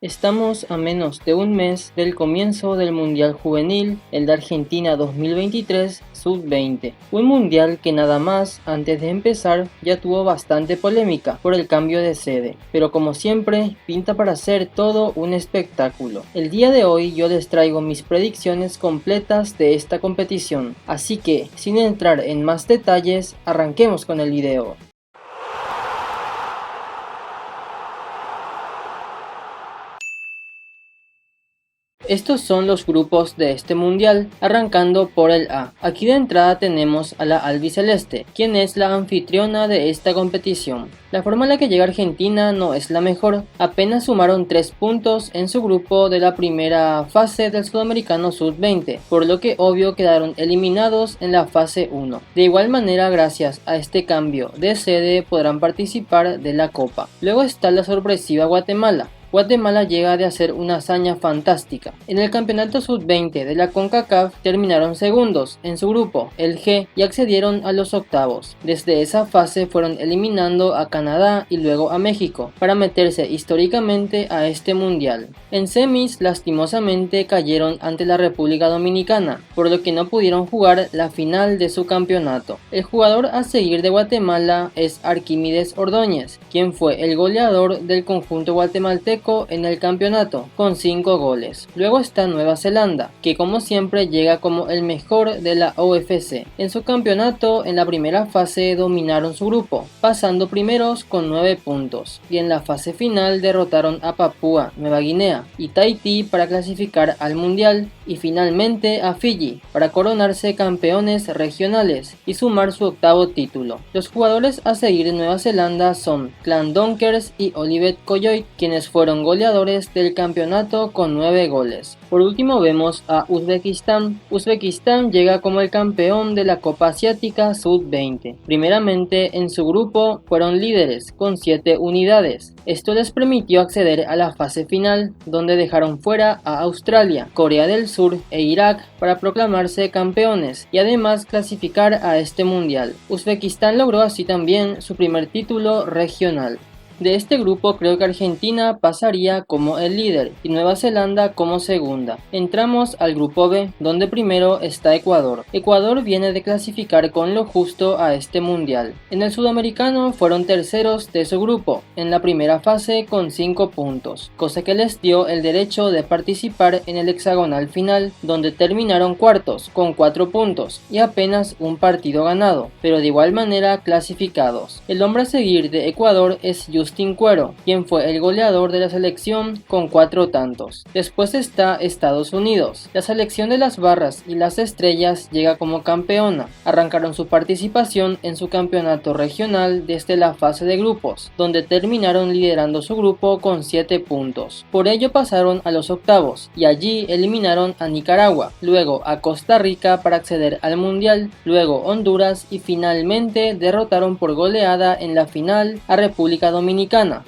Estamos a menos de un mes del comienzo del Mundial Juvenil, el de Argentina 2023 Sub-20, un mundial que nada más antes de empezar ya tuvo bastante polémica por el cambio de sede, pero como siempre pinta para ser todo un espectáculo. El día de hoy yo les traigo mis predicciones completas de esta competición, así que sin entrar en más detalles, arranquemos con el video. Estos son los grupos de este mundial, arrancando por el A. Aquí de entrada tenemos a la albiceleste, quien es la anfitriona de esta competición. La forma en la que llega Argentina no es la mejor, apenas sumaron 3 puntos en su grupo de la primera fase del Sudamericano Sub-20, por lo que obvio quedaron eliminados en la fase 1. De igual manera, gracias a este cambio de sede podrán participar de la Copa. Luego está la sorpresiva Guatemala. Guatemala llega de hacer una hazaña fantástica. En el campeonato sub-20 de la CONCACAF terminaron segundos en su grupo, el G, y accedieron a los octavos. Desde esa fase fueron eliminando a Canadá y luego a México, para meterse históricamente a este mundial. En semis, lastimosamente cayeron ante la República Dominicana, por lo que no pudieron jugar la final de su campeonato. El jugador a seguir de Guatemala es Arquímedes Ordóñez, quien fue el goleador del conjunto guatemalteco en el campeonato, con 5 goles. Luego está Nueva Zelanda, que como siempre llega como el mejor de la OFC. En su campeonato, en la primera fase dominaron su grupo, pasando primeros con 9 puntos, y en la fase final derrotaron a Papúa Nueva Guinea y Tahití para clasificar al mundial, y finalmente a Fiji para coronarse campeones regionales y sumar su octavo título. Los jugadores a seguir de Nueva Zelanda son Clan Donkers y Olivet Coyote, quienes fueron goleadores del campeonato con 9 goles. Por último vemos a Uzbekistán. Uzbekistán llega como el campeón de la Copa Asiática Sub-20. Primeramente en su grupo fueron líderes con 7 unidades. Esto les permitió acceder a la fase final, donde dejaron fuera a Australia, Corea del Sur e Irak para proclamarse campeones y además clasificar a este mundial. Uzbekistán logró así también su primer título regional. De este grupo creo que Argentina pasaría como el líder y Nueva Zelanda como segunda. Entramos al grupo B, donde primero está Ecuador. Ecuador viene de clasificar con lo justo a este mundial. En el sudamericano fueron terceros de su grupo, en la primera fase con 5 puntos, cosa que les dio el derecho de participar en el hexagonal final, donde terminaron cuartos con 4 puntos y apenas un partido ganado, pero de igual manera clasificados. El hombre a seguir de Ecuador es Justin Cuero, quien fue el goleador de la selección con 4 tantos. Después está Estados Unidos. La selección de las barras y las estrellas llega como campeona. Arrancaron su participación en su campeonato regional desde la fase de grupos, donde terminaron liderando su grupo con 7 puntos. Por ello pasaron a los octavos y allí eliminaron a Nicaragua, luego a Costa Rica para acceder al mundial, luego Honduras y finalmente derrotaron por goleada en la final a República Dominicana,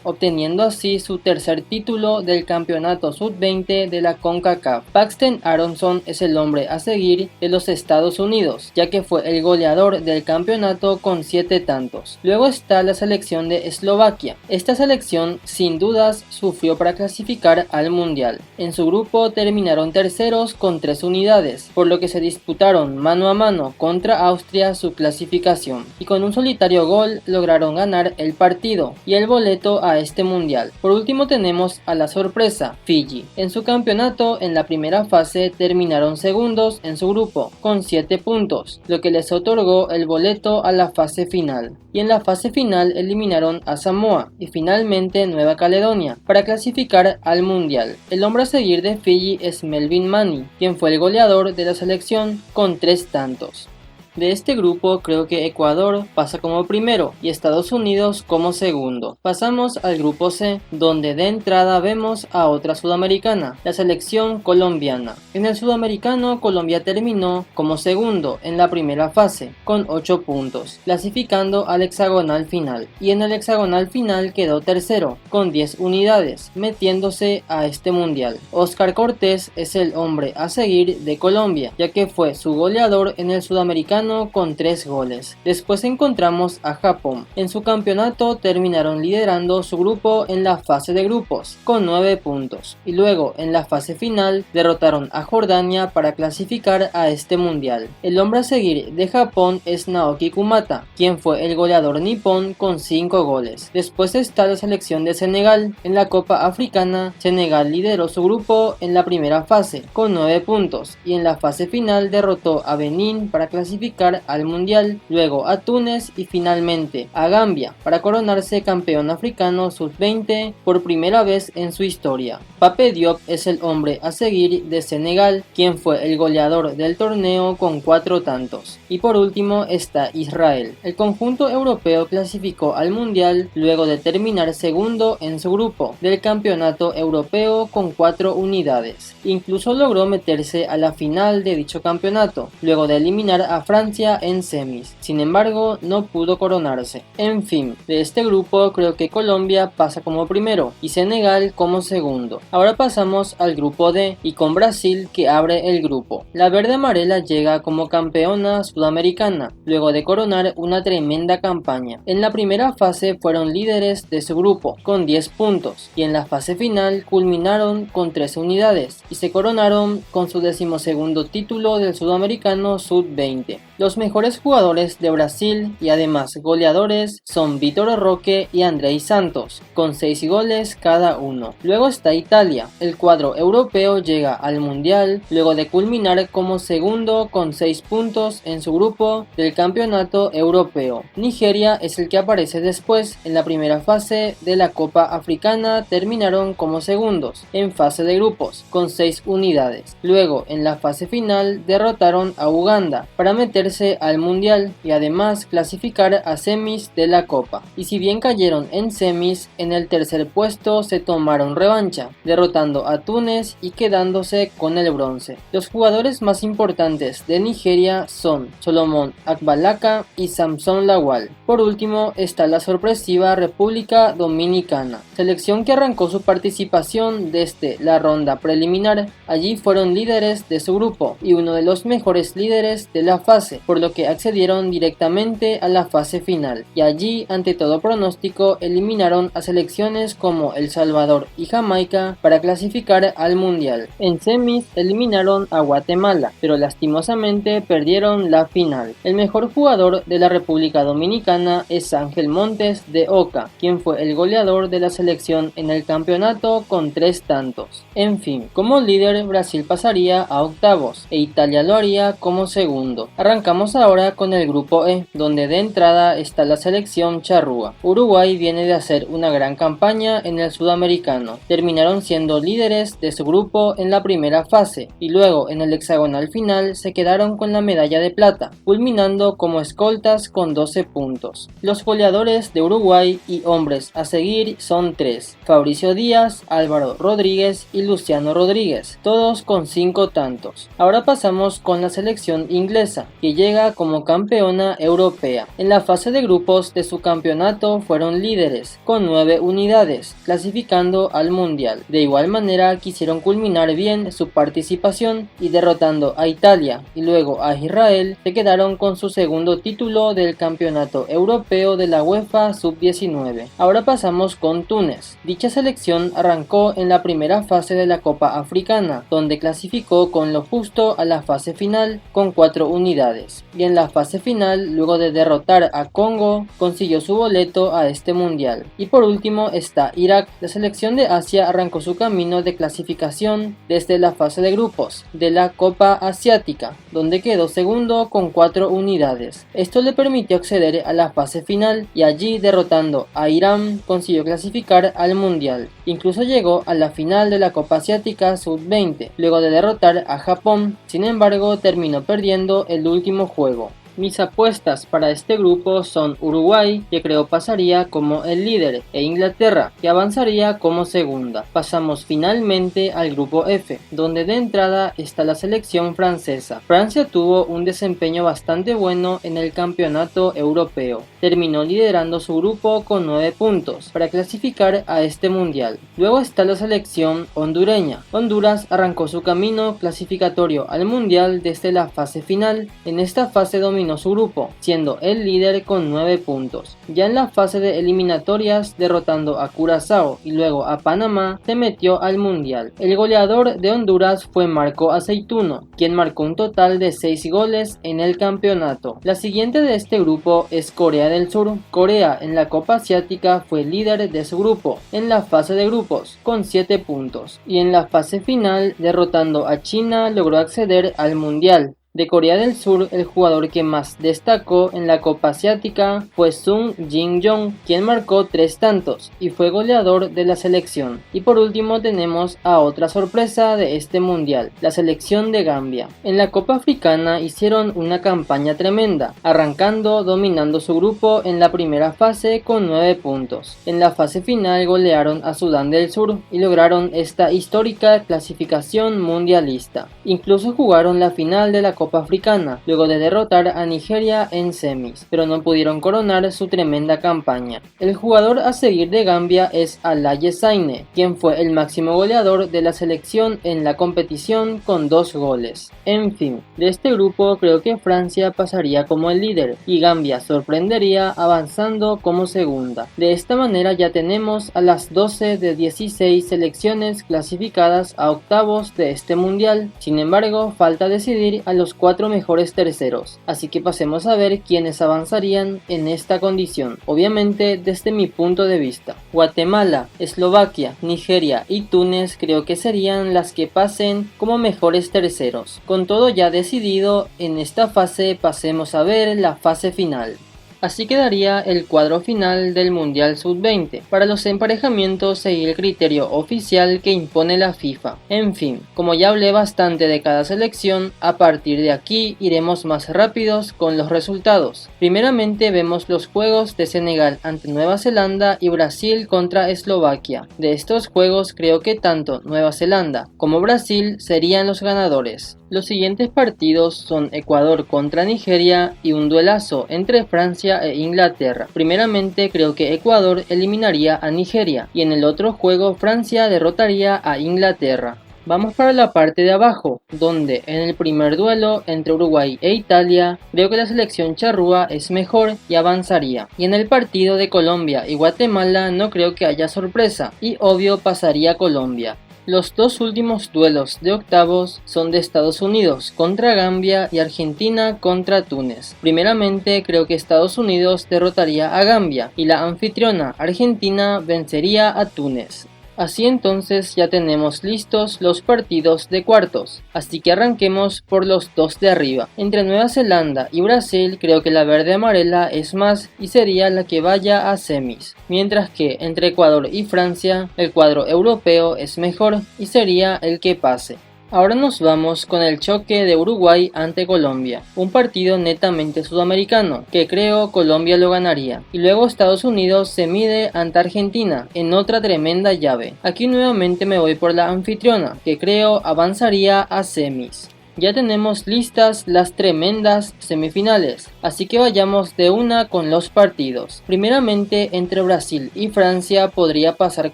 obteniendo así su tercer título del campeonato sub-20 de la CONCACAF. Paxton Aronson es el hombre a seguir de los Estados Unidos, ya que fue el goleador del campeonato con 7 tantos. Luego está la selección de Eslovaquia. Esta selección sin dudas sufrió para clasificar al mundial. En su grupo terminaron terceros con 3 unidades, por lo que se disputaron mano a mano contra Austria su clasificación, y con un solitario gol lograron ganar el partido y el boleto a este mundial. Por último tenemos a la sorpresa, Fiji. En su campeonato en la primera fase terminaron segundos en su grupo con 7 puntos, lo que les otorgó el boleto a la fase final. Y en la fase final eliminaron a Samoa y finalmente Nueva Caledonia para clasificar al mundial. El hombre a seguir de Fiji es Melvin Manny, quien fue el goleador de la selección con 3 tantos. De este grupo creo que Ecuador pasa como primero y Estados Unidos como segundo. Pasamos al grupo C, donde de entrada vemos a otra sudamericana, la selección colombiana. En el sudamericano, Colombia terminó como segundo en la primera fase, con 8 puntos, clasificando al hexagonal final. Y en el hexagonal final quedó tercero, con 10 unidades, metiéndose a este mundial. Oscar Cortés es el hombre a seguir de Colombia, ya que fue su goleador en el sudamericano africano con 3 goles. Después encontramos a Japón. En su campeonato terminaron liderando su grupo en la fase de grupos con 9 puntos y luego en la fase final derrotaron a Jordania para clasificar a este mundial. El hombre a seguir de Japón es Naoki Kumata, quien fue el goleador nipón con 5 goles. Después está la selección de Senegal. En la Copa Africana, Senegal lideró su grupo en la primera fase con 9 puntos y en la fase final derrotó a Benín para clasificar al mundial, luego a Túnez y finalmente a Gambia para coronarse campeón africano sub-20 por primera vez en su historia. Pape Diop es el hombre a seguir de Senegal, quien fue el goleador del torneo con 4 tantos. Y por último está Israel. El conjunto europeo clasificó al mundial luego de terminar segundo en su grupo del campeonato europeo con 4 unidades. Incluso logró meterse a la final de dicho campeonato, luego de eliminar a Francia en semis. Sin embargo, no pudo coronarse. En fin, de este grupo creo que Colombia pasa como primero y Senegal como segundo. Ahora pasamos al grupo D y con Brasil que abre el grupo. La verde amarela llega como campeona sudamericana, luego de coronar una tremenda campaña. En la primera fase fueron líderes de su grupo con 10 puntos y en la fase final culminaron con 13 unidades y se coronaron con su 12º título del sudamericano sub-20. Los mejores jugadores de Brasil y además goleadores son Vitor Roque y Andrei Santos, con 6 goles cada uno. Luego está Italia. El cuadro europeo llega al mundial luego de culminar como segundo con 6 puntos en su grupo del campeonato europeo. Nigeria es el que aparece después. En la primera fase de la Copa Africana terminaron como segundos en fase de grupos con 6 unidades. Luego en la fase final derrotaron a Uganda para meterse al mundial y además clasificar a semis de la Copa. Y si bien cayeron en semis, en el tercer puesto se tomaron revancha, derrotando a Túnez y quedándose con el bronce. Los jugadores más importantes de Nigeria son Solomon Akbalaka y Samson Lawal. Por último está la sorpresiva República Dominicana, selección que arrancó su participación desde la ronda preliminar. Allí fueron líderes de su grupo y uno de los mejores líderes de la fase, por lo que accedieron directamente a la fase final, y allí ante todo pronóstico eliminaron a selecciones como El Salvador y Jamaica para clasificar al mundial. En semis eliminaron a Guatemala, pero lastimosamente perdieron la final. El mejor jugador de la República Dominicana es Ángel Montes de Oca, quien fue el goleador de la selección en el campeonato con 3 tantos. En fin, como líder Brasil pasaría a octavos e Italia lo haría como segundo. Arrancamos ahora con el grupo E, donde de entrada está la selección charrúa. Uruguay viene de hacer una gran campaña en el sudamericano. Terminaron siendo líderes de su grupo en la primera fase y luego en el hexagonal final se quedaron con la medalla de plata, culminando como escoltas con 12 puntos. Los goleadores de Uruguay y hombres a seguir son 3: Fabricio Díaz, Álvaro Rodríguez y Luciano Rodríguez, todos con 5 tantos. Ahora pasamos con la selección inglesa, que llega como campeona europea. En la fase de grupos de su campeonato fueron líderes con 9 unidades, clasificando al mundial. De igual manera quisieron culminar bien su participación y derrotando a Italia y luego a Israel, se quedaron con su segundo título del campeonato europeo de la UEFA sub-19. Ahora pasamos con Túnez. Dicha selección arrancó en la primera fase de la Copa Africana, donde clasificó con lo justo a la fase final con 4 unidades, y en la fase final, luego de derrotar a Congo, consiguió su boleto a este mundial. Y por último está Irak. La selección de Asia arrancó su camino de clasificación desde la fase de grupos de la Copa Asiática, donde quedó segundo con 4 unidades. Esto le permitió acceder a la fase final y allí, derrotando a Irán, consiguió clasificar al mundial. Incluso llegó a la final de la Copa Asiática sub-20, luego de derrotar a Japón. Sin embargo, terminó perdiendo el último juego. Mis apuestas para este grupo son Uruguay, que creo pasaría como el líder, e Inglaterra, que avanzaría como segunda. Pasamos finalmente al grupo F, donde de entrada está la selección francesa. Francia tuvo un desempeño bastante bueno en el campeonato europeo. Terminó liderando su grupo con 9 puntos para clasificar a este mundial. Luego está la selección hondureña. Honduras arrancó su camino clasificatorio al mundial desde la fase final. En esta fase dominó dominó su grupo, siendo el líder con 9 puntos. Ya en la fase de eliminatorias, derrotando a Curazao y luego a Panamá, se metió al Mundial. El goleador de Honduras fue Marco Aceituno, quien marcó un total de 6 goles en el campeonato. La siguiente de este grupo es Corea del Sur. Corea en la Copa Asiática fue líder de su grupo en la fase de grupos con 7 puntos, y en la fase final, derrotando a China, logró acceder al Mundial. De Corea del Sur, el jugador que más destacó en la Copa Asiática fue Sung Jin-yong, quien marcó 3 tantos y fue goleador de la selección. Y por último tenemos a otra sorpresa de este mundial, la selección de Gambia. En la Copa Africana hicieron una campaña tremenda, arrancando dominando su grupo en la primera fase con 9 puntos. En la fase final golearon a Sudán del Sur y lograron esta histórica clasificación mundialista. Incluso jugaron la final de la Copa Africana, luego de derrotar a Nigeria en semis, pero no pudieron coronar su tremenda campaña. El jugador a seguir de Gambia es Alaye Saine, quien fue el máximo goleador de la selección en la competición con 2 goles. En fin, de este grupo creo que Francia pasaría como el líder y Gambia sorprendería avanzando como segunda. De esta manera ya tenemos a las 12 de 16 selecciones clasificadas a octavos de este mundial. Sin embargo, falta decidir a los 4 mejores terceros, así que pasemos a ver quiénes avanzarían en esta condición, obviamente desde mi punto de vista. Guatemala, Eslovaquia, Nigeria y Túnez creo que serían las que pasen como mejores terceros. Con todo ya decidido, en esta fase pasemos a ver la fase final. Así quedaría el cuadro final del Mundial Sub-20. Para los emparejamientos seguí el criterio oficial que impone la FIFA. En fin, como ya hablé bastante de cada selección, a partir de aquí iremos más rápidos con los resultados. Primeramente vemos los juegos de Senegal ante Nueva Zelanda y Brasil contra Eslovaquia. De estos juegos creo que tanto Nueva Zelanda como Brasil serían los ganadores. Los siguientes partidos son Ecuador contra Nigeria y un duelazo entre Francia e Inglaterra. Primeramente creo que Ecuador eliminaría a Nigeria y en el otro juego Francia derrotaría a Inglaterra. Vamos para la parte de abajo, donde en el primer duelo entre Uruguay e Italia, creo que la selección charrúa es mejor y avanzaría. Y en el partido de Colombia y Guatemala no creo que haya sorpresa y obvio pasaría Colombia. Los dos últimos duelos de octavos son de Estados Unidos contra Gambia y Argentina contra Túnez. Primeramente creo que Estados Unidos derrotaría a Gambia y la anfitriona Argentina vencería a Túnez. Así entonces ya tenemos listos los partidos de cuartos, así que arranquemos por los dos de arriba. Entre Nueva Zelanda y Brasil creo que la verde amarela es más y sería la que vaya a semis, mientras que entre Ecuador y Francia el cuadro europeo es mejor y sería el que pase. Ahora nos vamos con el choque de Uruguay ante Colombia, un partido netamente sudamericano, que creo Colombia lo ganaría. Y luego Estados Unidos se mide ante Argentina, en otra tremenda llave. Aquí nuevamente me voy por la anfitriona, que creo avanzaría a semis. Ya tenemos listas las tremendas semifinales, así que vayamos de una con los partidos. Primeramente entre Brasil y Francia podría pasar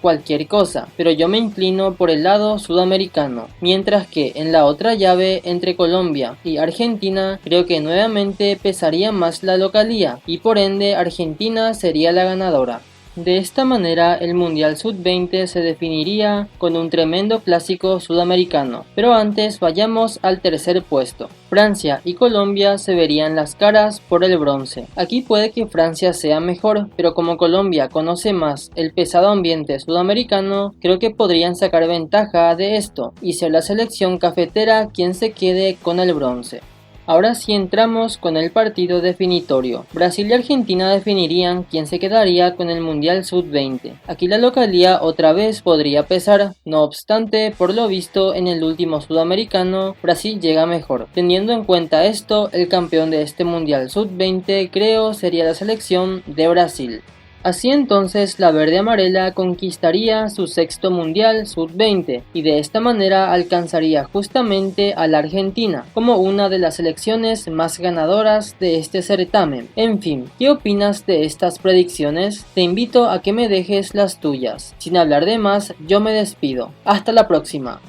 cualquier cosa, pero yo me inclino por el lado sudamericano, mientras que en la otra llave entre Colombia y Argentina creo que nuevamente pesaría más la localía y por ende Argentina sería la ganadora. De esta manera el Mundial Sub-20 se definiría con un tremendo clásico sudamericano, pero antes vayamos al tercer puesto. Francia y Colombia se verían las caras por el bronce. Aquí puede que Francia sea mejor, pero como Colombia conoce más el pesado ambiente sudamericano, creo que podrían sacar ventaja de esto y ser la selección cafetera quien se quede con el bronce. Ahora sí entramos con el partido definitorio. Brasil y Argentina definirían quién se quedaría con el Mundial Sub-20. Aquí la localía otra vez podría pesar, no obstante, por lo visto en el último sudamericano, Brasil llega mejor. Teniendo en cuenta esto, el campeón de este Mundial Sub-20 creo sería la selección de Brasil. Así entonces la verde amarela conquistaría su sexto mundial sub-20 y de esta manera alcanzaría justamente a la Argentina como una de las selecciones más ganadoras de este certamen. En fin, ¿qué opinas de estas predicciones? Te invito a que me dejes las tuyas. Sin hablar de más, yo me despido. Hasta la próxima.